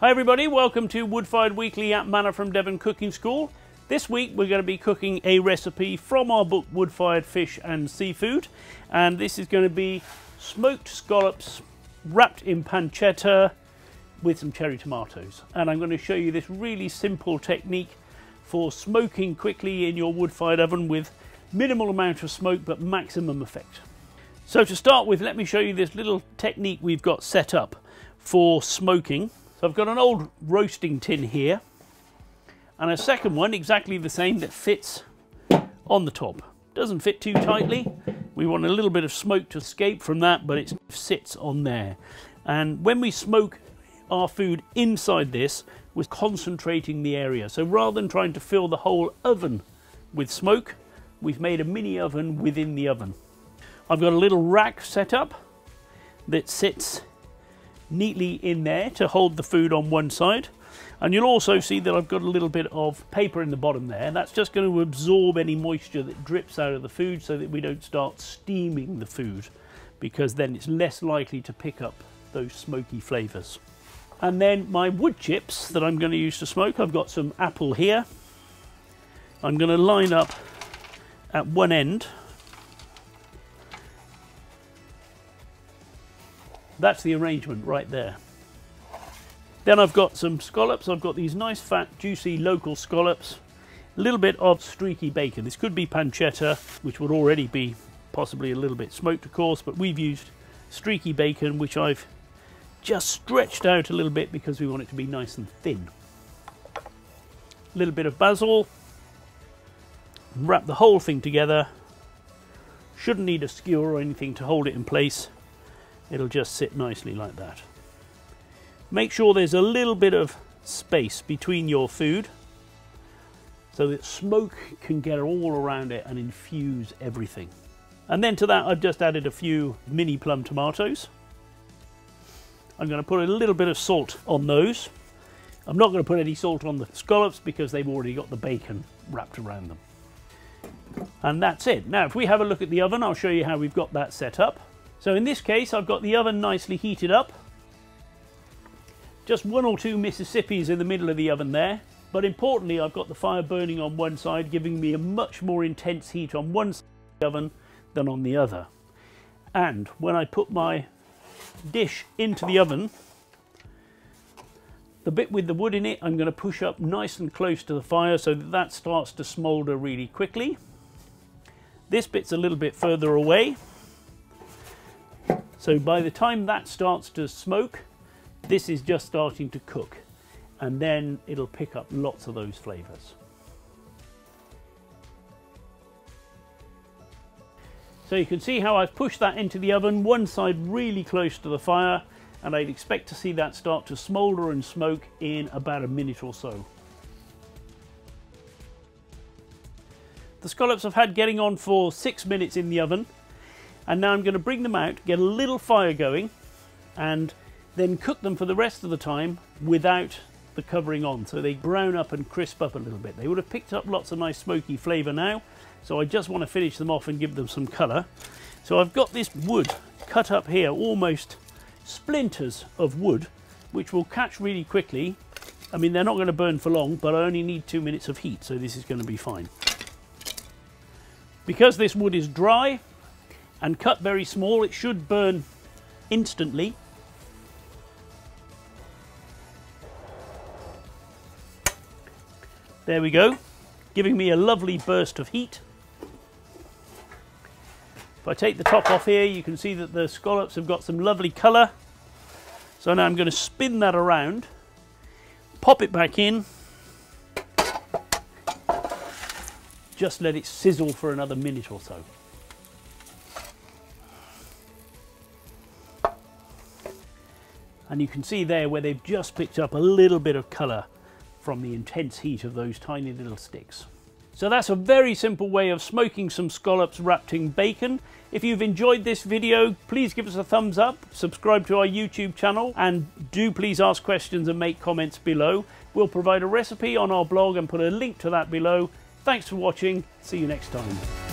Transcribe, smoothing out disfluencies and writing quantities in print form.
Hi everybody, welcome to Woodfired Weekly at Manna from Devon Cooking School. This week we're going to be cooking a recipe from our book Woodfired Fish and Seafood, and this is going to be smoked scallops wrapped in pancetta with some cherry tomatoes. And I'm going to show you this really simple technique for smoking quickly in your wood-fired oven with minimal amount of smoke but maximum effect. So to start with, let me show you this little technique we've got set up for smoking. So I've got an old roasting tin here and a second one exactly the same that fits on the top. Doesn't fit too tightly. We want a little bit of smoke to escape from that, but it sits on there. And when we smoke our food inside this, we're concentrating the area. So rather than trying to fill the whole oven with smoke, we've made a mini oven within the oven. I've got a little rack set up that sits neatly in there to hold the food on one side, and you'll also see that I've got a little bit of paper in the bottom there. That's just going to absorb any moisture that drips out of the food so that we don't start steaming the food, because then it's less likely to pick up those smoky flavors. And then my wood chips that I'm going to use to smoke, I've got some apple here. I'm going to line up at one end. That's the arrangement right there. Then I've got some scallops. I've got these nice fat juicy local scallops, a little bit of streaky bacon. This could be pancetta, which would already be possibly a little bit smoked of course, but we've used streaky bacon, which I've just stretched out a little bit because we want it to be nice and thin. A little bit of basil. Wrap the whole thing together. Shouldn't need a skewer or anything to hold it in place. It'll just sit nicely like that. Make sure there's a little bit of space between your food so that smoke can get all around it and infuse everything. And then to that I've just added a few mini plum tomatoes. I'm going to put a little bit of salt on those. I'm not going to put any salt on the scallops because they've already got the bacon wrapped around them. And that's it. Now if we have a look at the oven, I'll show you how we've got that set up. So in this case, I've got the oven nicely heated up. Just 1 or 2 Mississippis in the middle of the oven there. But importantly, I've got the fire burning on one side, giving me a much more intense heat on one side of the oven than on the other. And when I put my dish into the oven, the bit with the wood in it, I'm going to push up nice and close to the fire so that that starts to smoulder really quickly. This bit's a little bit further away. So by the time that starts to smoke, this is just starting to cook, and then it'll pick up lots of those flavors. So you can see how I've pushed that into the oven, one side really close to the fire, and I'd expect to see that start to smolder and smoke in about a minute or so. The scallops I've had getting on for 6 minutes in the oven. And now I'm going to bring them out, get a little fire going, and then cook them for the rest of the time without the covering on, so they brown up and crisp up a little bit. They would have picked up lots of nice smoky flavour now, so I just want to finish them off and give them some colour. So I've got this wood cut up here, almost splinters of wood, which will catch really quickly. I mean, they're not going to burn for long, but I only need 2 minutes of heat, so this is going to be fine. Because this wood is dry and cut very small, it should burn instantly. There we go, giving me a lovely burst of heat. If I take the top off here, you can see that the scallops have got some lovely colour. So now I'm going to spin that around, pop it back in, just let it sizzle for another minute or so. And you can see there where they've just picked up a little bit of colour from the intense heat of those tiny little sticks. So that's a very simple way of smoking some scallops wrapped in bacon. If you've enjoyed this video, please give us a thumbs up, subscribe to our YouTube channel, and do please ask questions and make comments below. We'll provide a recipe on our blog and put a link to that below. Thanks for watching. See you next time.